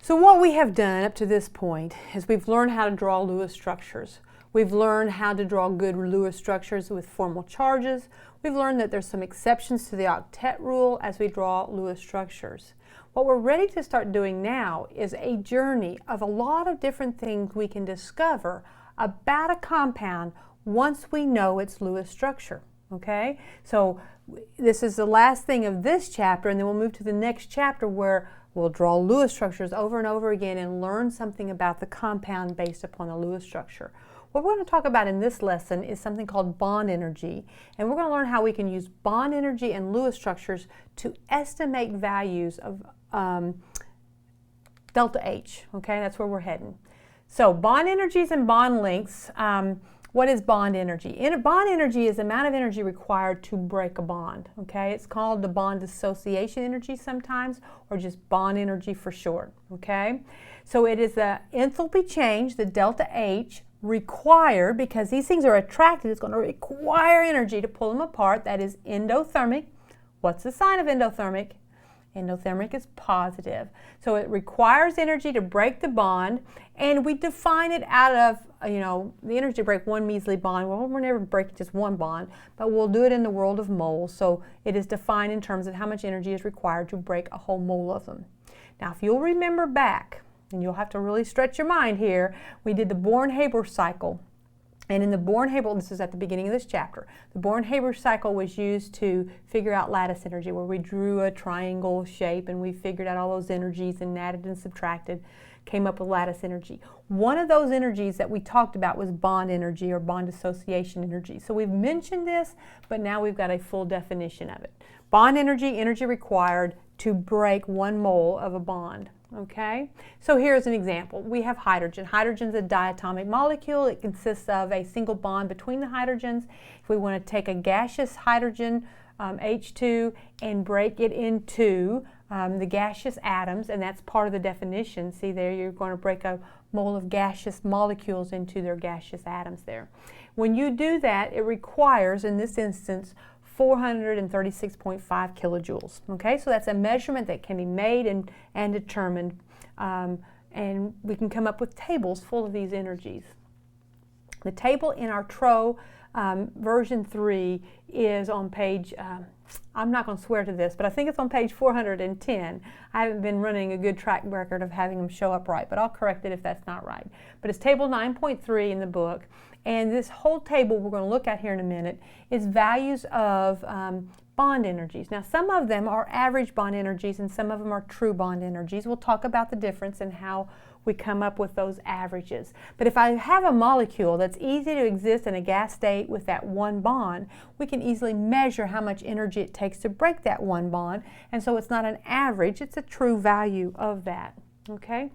So what we have done up to this point is we've learned how to draw Lewis structures. We've learned how to draw good Lewis structures with formal charges. We've learned that there's some exceptions to the octet rule as we draw Lewis structures. What we're ready to start doing now is a journey of a lot of different things we can discover about a compound once we know its Lewis structure. Okay? So this is the last thing of this chapter, and then we'll move to the next chapter where we'll draw Lewis structures over and over again and learn something about the compound based upon the Lewis structure. What we're going to talk about in this lesson is something called bond energy, and we're going to learn how we can use bond energy and Lewis structures to estimate values of delta H. Okay, that's where we're heading. So bond energies and bond lengths. What is bond energy? Bond energy is the amount of energy required to break a bond. Okay, it's called the bond dissociation energy sometimes, or just bond energy for short. Okay, so it is the enthalpy change, the delta H, required, because these things are attracted, it's going to require energy to pull them apart. That is endothermic. What's the sign of endothermic? Endothermic is positive. So it requires energy to break the bond, and we define it out of, the energy to break one measly bond. Well, we're never breaking just one bond, but we'll do it in the world of moles. So it is defined in terms of how much energy is required to break a whole mole of them. Now, if you'll remember back, and you'll have to really stretch your mind here, we did the Born-Haber cycle. And in the Born-Haber, this is at the beginning of this chapter, the Born-Haber cycle was used to figure out lattice energy, where we drew a triangle shape and we figured out all those energies and added and subtracted, came up with lattice energy. One of those energies that we talked about was bond energy, or bond dissociation energy. So we've mentioned this, but now we've got a full definition of it. Bond energy, energy required to break 1 mole of a bond. Okay, so here's an example. We have hydrogen. Hydrogen's a diatomic molecule. It consists of a single bond between the hydrogens. If we want to take a gaseous hydrogen, H2, and break it into the gaseous atoms, and that's part of the definition. See there, you're going to break a mole of gaseous molecules into their gaseous atoms there. When you do that, it requires, in this instance, 436.5 kilojoules. Okay, so that's a measurement that can be made and determined, and we can come up with tables full of these energies. The table in our TRO version 3 is on page, I'm not going to swear to this, but I think it's on page 410. I haven't been running a good track record of having them show up right, but I'll correct it if that's not right. But it's table 9.3 in the book. And this whole table we're going to look at here in a minute is values of bond energies. Now, some of them are average bond energies and some of them are true bond energies. We'll talk about the difference and how we come up with those averages. But if I have a molecule that's easy to exist in a gas state with that one bond, we can easily measure how much energy it takes to break that one bond. And so it's not an average, it's a true value of that. Okay?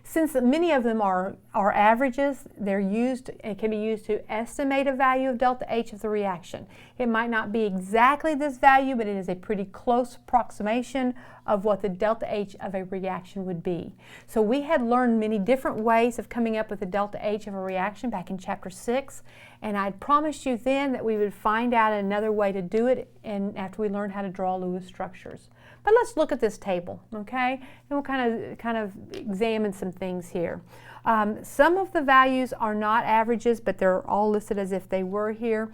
Since many of them are averages, they're used and can be used to estimate a value of delta H of the reaction. It might not be exactly this value, but it is a pretty close approximation of what the delta H of a reaction would be. So we had learned many different ways of coming up with the delta H of a reaction back in chapter 6, and I'd promised you then that we would find out another way to do it and after we learned how to draw Lewis structures. But let's look at this table, okay? And we'll kind of examine some things here. Some of the values are not averages, but they're all listed as if they were here.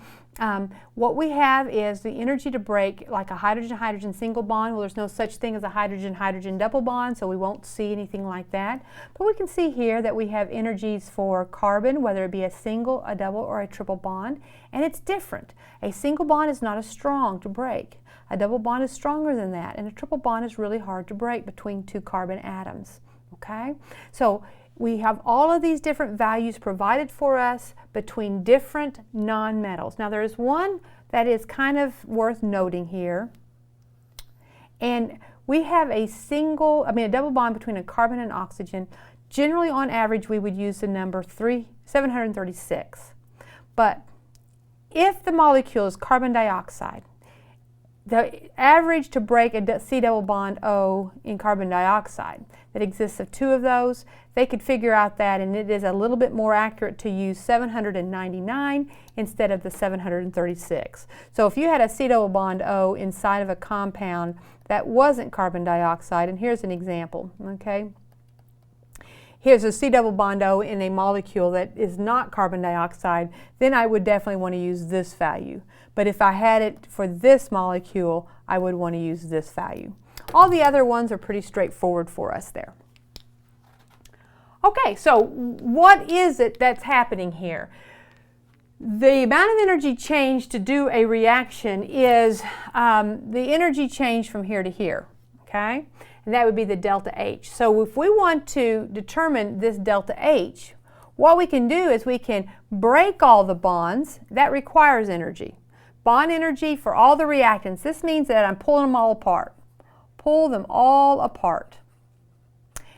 What we have is the energy to break like a hydrogen-hydrogen single bond. Well, there's no such thing as a hydrogen-hydrogen double bond, so we won't see anything like that. But we can see here that we have energies for carbon, whether it be a single, a double, or a triple bond, and it's different. A single bond is not as strong to break. A double bond is stronger than that, and a triple bond is really hard to break between 2 carbon atoms. Okay? So we have all of these different values provided for us between different nonmetals. Now there is one that is kind of worth noting here. And we have a double bond between a carbon and oxygen. Generally, on average, we would use the number 736. But if the molecule is carbon dioxide, the average to break a C double bond O in carbon dioxide that exists of 2 of those, they could figure out that, and it is a little bit more accurate to use 799 instead of the 736. So if you had a C double bond O inside of a compound that wasn't carbon dioxide, and here's an example, okay? Here's a C double bond O in a molecule that is not carbon dioxide, then I would definitely want to use this value. But if I had it for this molecule, I would want to use this value. All the other ones are pretty straightforward for us there. Okay, so what is it that's happening here? The amount of energy change to do a reaction is the energy change from here to here, okay? And that would be the delta H. So if we want to determine this delta H, what we can do is we can break all the bonds. That requires energy. Bond energy for all the reactants. This means that I'm pulling them all apart. Pull them all apart.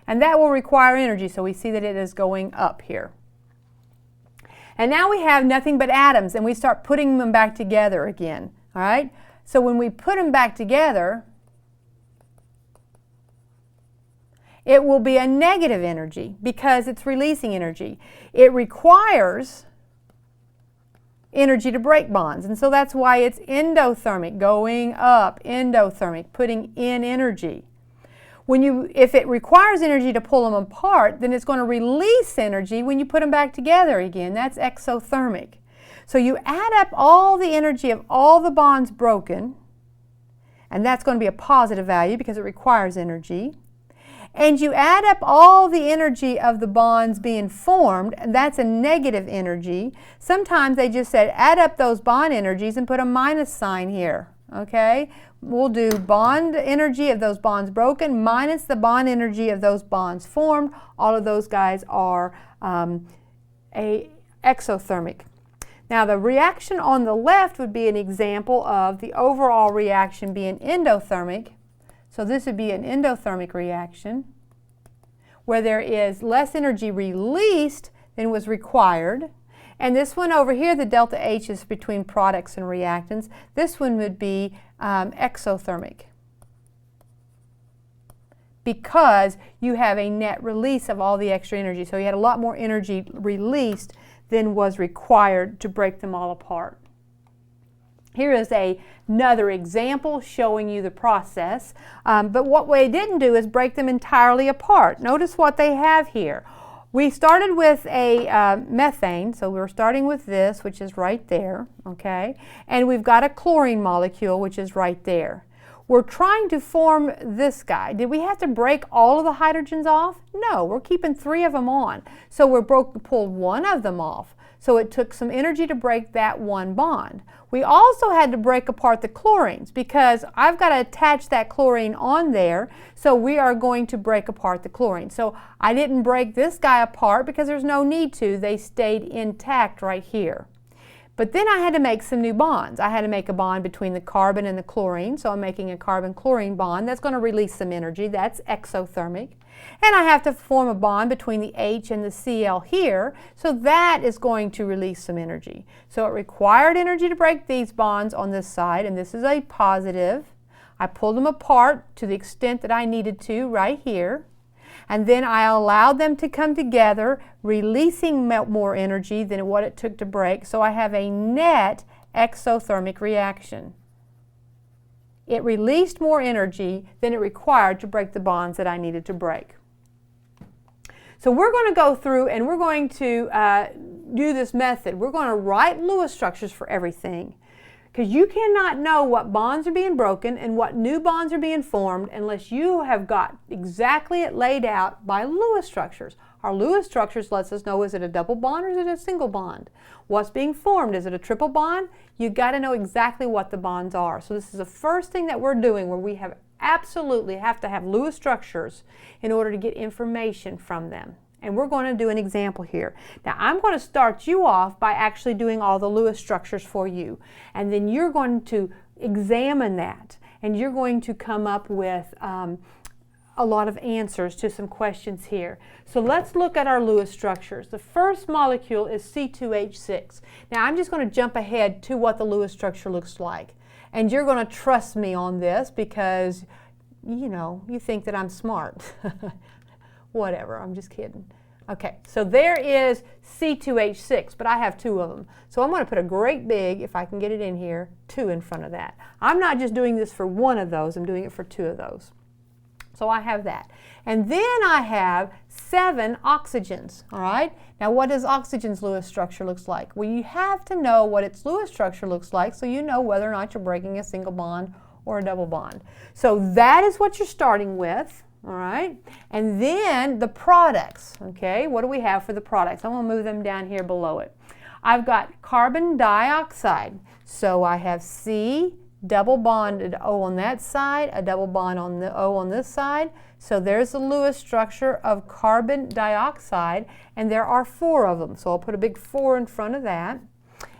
And that will require energy, so we see that it is going up here. And now we have nothing but atoms, and we start putting them back together again. All right? So when we put them back together, it will be a negative energy because it's releasing energy. It requires energy to break bonds, and so that's why it's endothermic, going up, endothermic, putting in energy. If it requires energy to pull them apart, then it's going to release energy when you put them back together again. That's exothermic. So you add up all the energy of all the bonds broken, and that's going to be a positive value because it requires energy. And you add up all the energy of the bonds being formed, and that's a negative energy. Sometimes they just said add up those bond energies and put a minus sign here. Okay? We'll do bond energy of those bonds broken minus the bond energy of those bonds formed. All of those guys are exothermic. Now the reaction on the left would be an example of the overall reaction being endothermic. So this would be an endothermic reaction where there is less energy released than was required. And this one over here, the delta H is between products and reactants. This one would be exothermic because you have a net release of all the extra energy. So you had a lot more energy released than was required to break them all apart. Here is another example showing you the process, but what we didn't do is break them entirely apart. Notice what they have here. We started with a methane, so we're starting with this, which is right there, okay? And we've got a chlorine molecule, which is right there. We're trying to form this guy. Did we have to break all of the hydrogens off? No, we're keeping 3 of them on. So we pulled 1 of them off. So it took some energy to break that 1 bond. We also had to break apart the chlorines because I've got to attach that chlorine on there, so we are going to break apart the chlorine. So I didn't break this guy apart because there's no need to. They stayed intact right here. But then I had to make some new bonds. I had to make a bond between the carbon and the chlorine, so I'm making a carbon-chlorine bond. That's going to release some energy. That's exothermic. And I have to form a bond between the H and the Cl here, so that is going to release some energy. So it required energy to break these bonds on this side, and this is a positive. I pulled them apart to the extent that I needed to right here. And then I allowed them to come together, releasing more energy than what it took to break. So I have a net exothermic reaction. It released more energy than it required to break the bonds that I needed to break. So we're going to go through and we're going to do this method. We're going to write Lewis structures for everything, because you cannot know what bonds are being broken and what new bonds are being formed unless you have got exactly it laid out by Lewis structures. Our Lewis structures lets us know, is it a double bond or is it a single bond? What's being formed? Is it a triple bond? You've got to know exactly what the bonds are. So this is the first thing that we're doing, where we absolutely have to have Lewis structures in order to get information from them. And we're going to do an example here. Now I'm going to start you off by actually doing all the Lewis structures for you. And then you're going to examine that. And you're going to come up with a lot of answers to some questions here. So let's look at our Lewis structures. The first molecule is C2H6. Now I'm just going to jump ahead to what the Lewis structure looks like. and you're going to trust me on this because, you know, you think that I'm smart. Whatever, I'm just kidding. Okay, so there is C2H6, but I have 2 of them. So I'm going to put a great big, if I can get it in here, 2 in front of that. I'm not just doing this for 1 of those, I'm doing it for 2 of those. So I have that. And then I have 7 oxygens, all right? Now what does oxygen's Lewis structure looks like? Well, you have to know what its Lewis structure looks like so you know whether or not you're breaking a single bond or a double bond. So that is what you're starting with. All right, and then the products, okay? What do we have for the products? I'm going to move them down here below it. I've got carbon dioxide, so I have C, double bonded O on that side, a double bond on the O on this side. So there's the Lewis structure of carbon dioxide, and there are 4 of them. So I'll put a big 4 in front of that.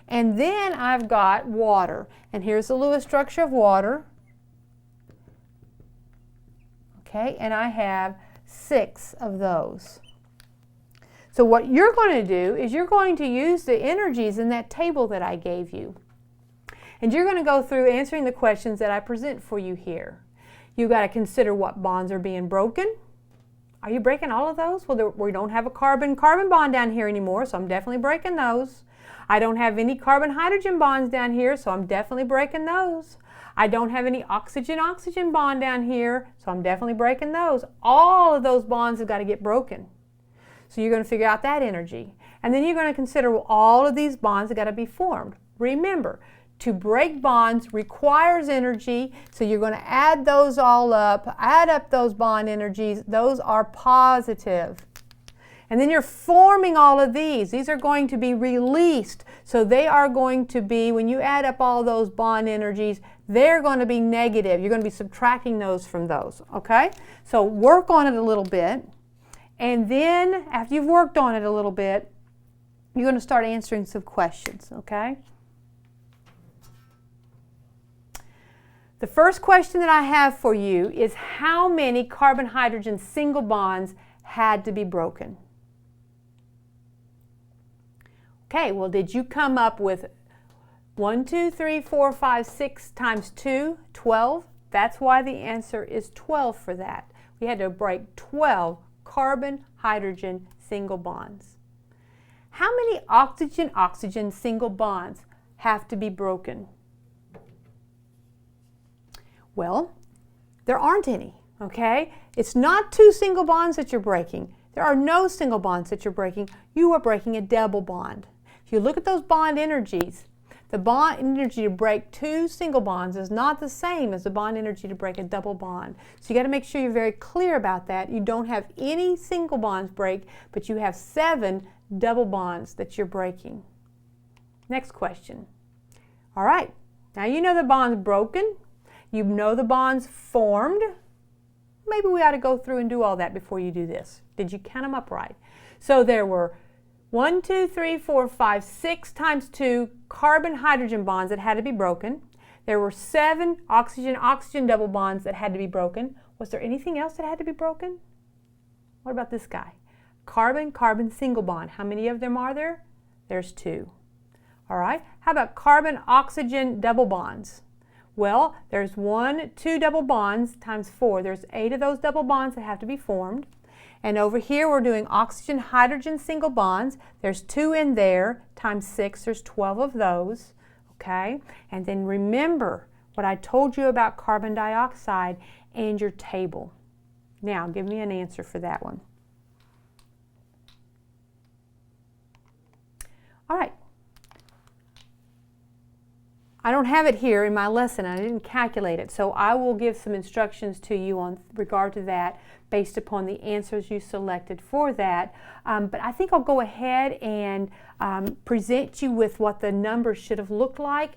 And then I've got water, and here's the Lewis structure of water. Okay, and I have 6 of those. So what you're going to do is you're going to use the energies in that table that I gave you. And you're going to go through answering the questions that I present for you here. You've got to consider what bonds are being broken. Are you breaking all of those? Well, we don't have a carbon-carbon bond down here anymore, so I'm definitely breaking those. I don't have any carbon-hydrogen bonds down here, so I'm definitely breaking those. I don't have any oxygen-oxygen bond down here, so I'm definitely breaking those. All of those bonds have got to get broken. So you're going to figure out that energy. And then you're going to consider all of these bonds have got to be formed. Remember, to break bonds requires energy, so you're going to add those all up, add up those bond energies. Those are positive. And then you're forming all of these. These are going to be released. So they are going to be, when you add up all those bond energies, they're going to be negative. You're going to be subtracting those from those, okay? So work on it a little bit. And then after you've worked on it a little bit, you're going to start answering some questions, okay? The first question that I have for you is how many carbon-hydrogen single bonds had to be broken? Okay, well, did you come up with 1, 2, 3, 4, 5, 6 times 2, 12? That's why the answer is 12 for that. We had to break 12 carbon-hydrogen single bonds. How many oxygen-oxygen single bonds have to be broken? Well, there aren't any, okay? It's not 2 single bonds that you're breaking. There are no single bonds that you're breaking. You are breaking a double bond. If you look at those bond energies, the bond energy to break 2 single bonds is not the same as the bond energy to break a double bond. So you got to make sure you're very clear about that. You don't have any single bonds break, but you have 7 double bonds that you're breaking. Next question. All right, now you know the bond's broken. You know the bonds formed. Maybe we ought to go through and do all that before you do this. Did you count them up right? So there were 1, 2, 3, 4, 5, 6 times 2 carbon-hydrogen bonds that had to be broken. There were 7 oxygen-oxygen double bonds that had to be broken. Was there anything else that had to be broken? What about this guy? Carbon-carbon single bond. How many of them are there? There's 2. All right. How about carbon-oxygen double bonds? Well, there's 2 double bonds times 4. There's 8 of those double bonds that have to be formed. And over here we're doing oxygen-hydrogen single bonds. There's 2 in there times 6. There's 12 of those. Okay? And then remember what I told you about carbon dioxide and your table. Now, give me an answer for that one. All right. I don't have it here in my lesson. I didn't calculate it, so I will give some instructions to you on regard to that based upon the answers you selected for that. But I think I'll go ahead and present you with what the numbers should have looked like,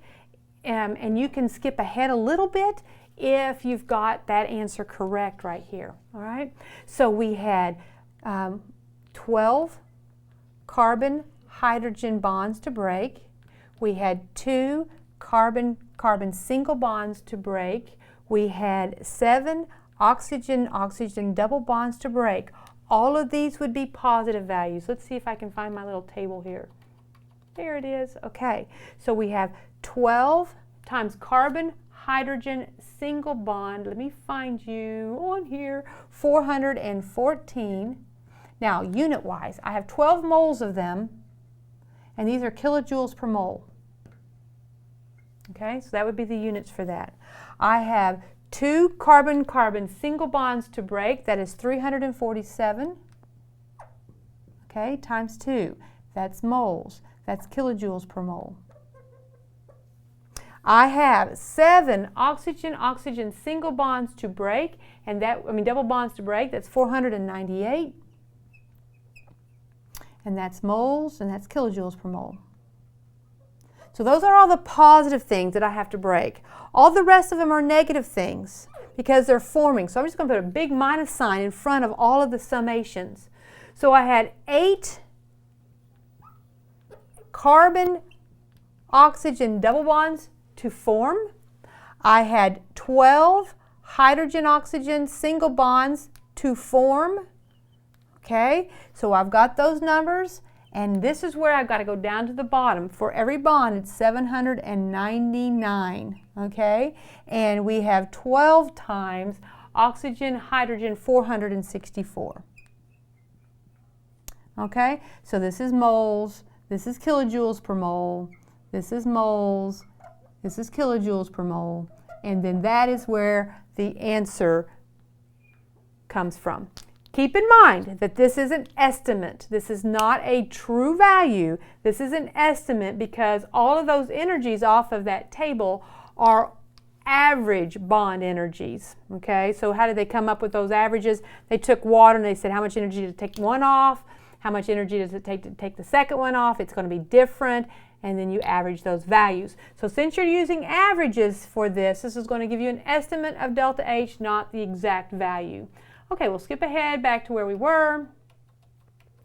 and you can skip ahead a little bit if you've got that answer correct right here. All right. So we had 12 carbon-hydrogen bonds to break. We had 2 carbon-carbon single bonds to break. We had 7 oxygen-oxygen double bonds to break. All of these would be positive values. Let's see if I can find my little table here. There it is. Okay, so we have 12 times carbon hydrogen single bond. Let me find you on here. 414. Now, unit-wise, I have 12 moles of them, and these are kilojoules per mole. Okay, so that would be the units for that. I have 2 carbon-carbon single bonds to break. That is 347. Okay, times 2. That's moles. That's kilojoules per mole. I have 7 oxygen-oxygen single bonds to break, and double bonds to break. That's 498. And that's moles, and that's kilojoules per mole. So those are all the positive things that I have to break. All the rest of them are negative things because they're forming. So I'm just going to put a big minus sign in front of all of the summations. So I had 8 carbon-oxygen double bonds to form. I had 12 hydrogen-oxygen single bonds to form. Okay, so I've got those numbers, and this is where I've got to go down to the bottom. For every bond, it's 799, okay? And we have 12 times oxygen, hydrogen, 464. Okay, so this is moles, this is kilojoules per mole, this is moles, this is kilojoules per mole, and then that is where the answer comes from. Keep in mind that this is an estimate. This is not a true value. This is an estimate because all of those energies off of that table are average bond energies. Okay, so how did they come up with those averages? They took water and they said how much energy to take one off, how much energy does it take to take the second one off. It's going to be different, and then you average those values. So since you're using averages for this is going to give you an estimate of delta H, not the exact value. Okay, we'll skip ahead back to where we were.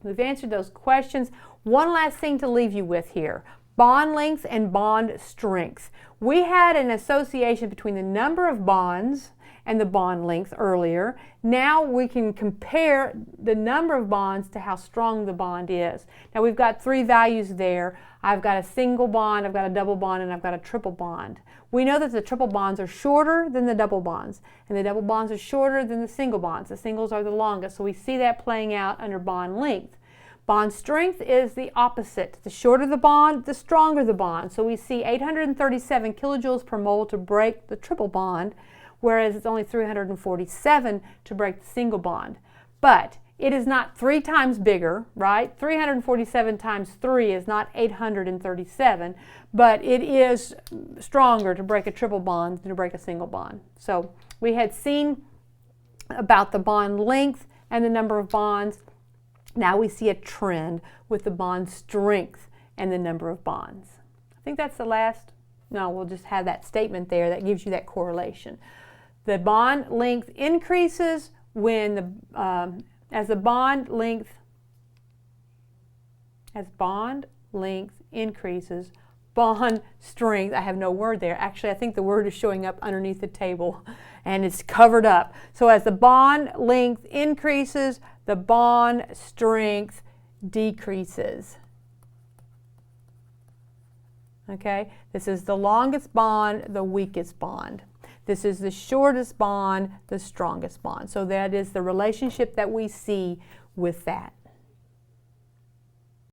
We've answered those questions. One last thing to leave you with here. Bond length and bond strength. We had an association between the number of bonds and the bond length earlier. Now we can compare the number of bonds to how strong the bond is. Now we've got 3 values there. I've got a single bond, I've got a double bond, and I've got a triple bond. We know that the triple bonds are shorter than the double bonds, and the double bonds are shorter than the single bonds. The singles are the longest, so we see that playing out under bond length. Bond strength is the opposite. The shorter the bond, the stronger the bond. So we see 837 kilojoules per mole to break the triple bond, whereas it's only 347 to break the single bond. But it is not 3 times bigger, right? 347 times 3 is not 837, but it is stronger to break a triple bond than to break a single bond. So we had seen about the bond length and the number of bonds. Now we see a trend with the bond strength and the number of bonds. I think that's the last. No, we'll just have that statement there that gives you that correlation. The bond length increases when as bond length increases, bond strength, I have no word there. Actually, I think the word is showing up underneath the table and it's covered up. So as the bond length increases, the bond strength decreases. Okay, this is the longest bond, the weakest bond. This is the shortest bond, the strongest bond. So that is the relationship that we see with that.